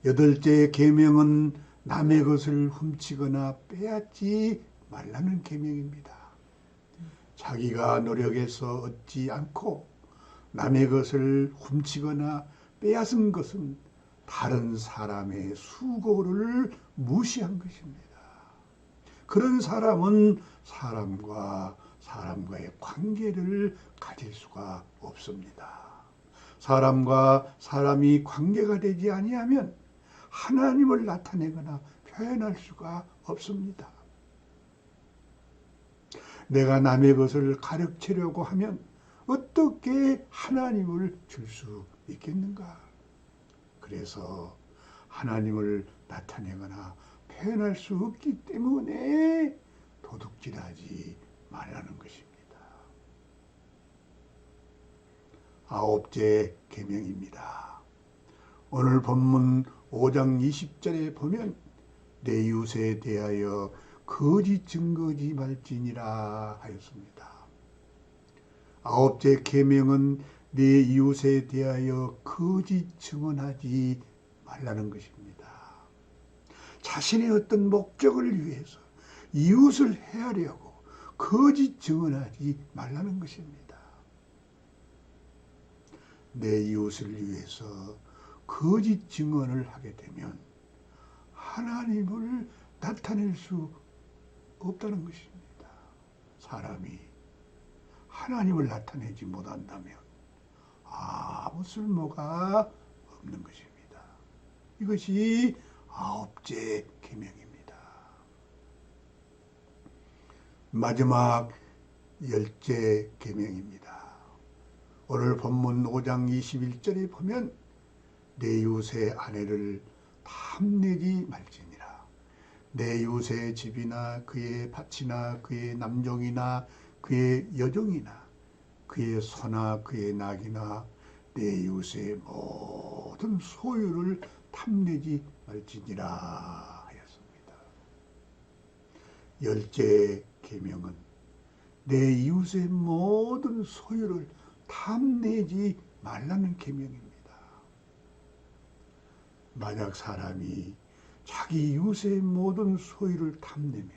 S1: 여덟째 계명은 남의 것을 훔치거나 빼앗지 말라는 계명입니다. 자기가 노력해서 얻지 않고 남의 것을 훔치거나 빼앗은 것은 다른 사람의 수고를 무시한 것입니다. 그런 사람은 사람과의 관계를 가질 수가 없습니다. 사람과 사람이 관계가 되지 아니하면 하나님을 나타내거나 표현할 수가 없습니다. 내가 남의 것을 가르치려고 하면 어떻게 하나님을 줄 수 있겠는가? 그래서 하나님을 나타내거나 표현할 수 없기 때문에 도둑질하지 말라는 것입니다. 아홉째 계명입니다. 오늘 본문 5장 20절에 보면 내 이웃에 대하여 거짓 증거지 말지니라 하였습니다. 아홉째 계명은 내 이웃에 대하여 거짓 증언하지 말라는 것입니다. 자신의 어떤 목적을 위해서 이웃을 해하려고 거짓 증언하지 말라는 것입니다. 내 이웃을 위해서 거짓 증언을 하게 되면 하나님을 나타낼 수 없다는 것입니다. 사람이 하나님을 나타내지 못한다면 아무 쓸모가 없는 것입니다. 이것이 아홉째 계명입니다. 마지막 열째 계명입니다. 오늘 본문 5장 21절에 보면 내 이웃의 아내를 탐내지 말지니라. 내 이웃의 집이나 그의 밭이나 그의 남종이나 그의 여종이나 그의 소나 그의 낙이나 내 이웃의 모든 소유를 탐내지 말지니라 하였습니다. 열째 계명은 내 이웃의 모든 소유를 탐내지 말라는 계명입니다. 만약 사람이 자기 이웃의 모든 소유를 탐내면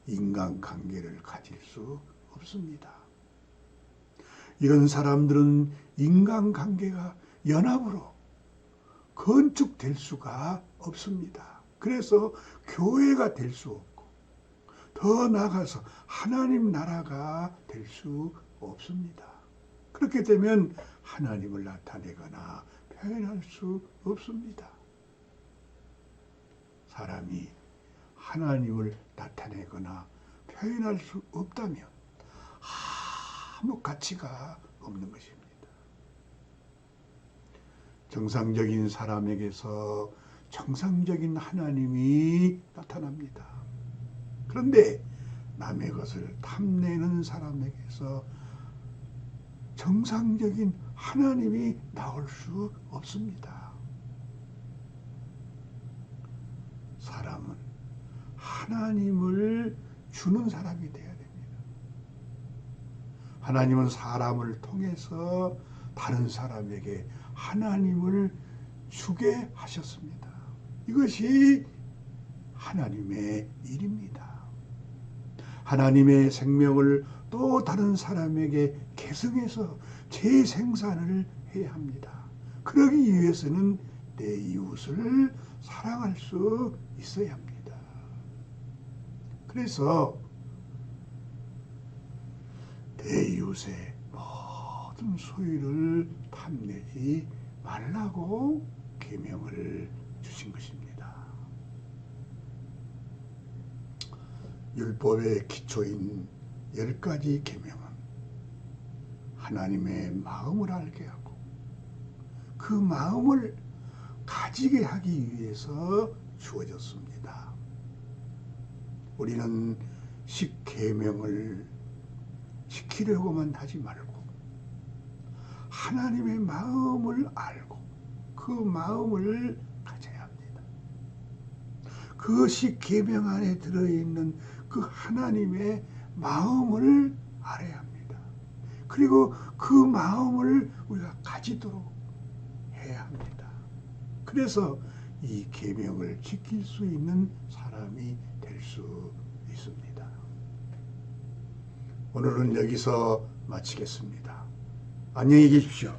S1: 인간관계를 가질 수 없습니다. 이런 사람들은 인간관계가 연합으로 건축될 수가 없습니다. 그래서 교회가 될 수 없고 더 나아가서 하나님 나라가 될 수 없습니다. 그렇게 되면 하나님을 나타내거나 표현할 수 없습니다. 사람이 하나님을 나타내거나 표현할 수 없다면 아무 가치가 없는 것입니다. 정상적인 사람에게서 정상적인 하나님이 나타납니다. 그런데 남의 것을 탐내는 사람에게서 정상적인 하나님이 나올 수 없습니다. 사람은 하나님을 주는 사람이 되어야 됩니다. 하나님은 사람을 통해서 다른 사람에게 하나님을 주게 하셨습니다. 이것이 하나님의 일입니다. 하나님의 생명을 또 다른 사람에게 계승해서 재생산을 해야 합니다. 그러기 위해서는 내 이웃을 사랑할 수 있어야 합니다. 그래서 내 이웃의 모든 소유를 탐내지 말라고 계명을 주신 것입니다. 율법의 기초인 10가지 계명은 하나님의 마음을 알게 하고 그 마음을 가지게 하기 위해서 주어졌습니다. 우리는 10계명을 지키려고만 하지 말고 하나님의 마음을 알고 그 마음을 가져야 합니다. 그 10계명 안에 들어있는 그 하나님의 마음을 알아야 합니다. 그리고 그 마음을 우리가 가지도록 해야 합니다. 그래서 이 계명을 지킬 수 있는 사람이 될 수 있습니다. 오늘은 여기서 마치겠습니다. 안녕히 계십시오.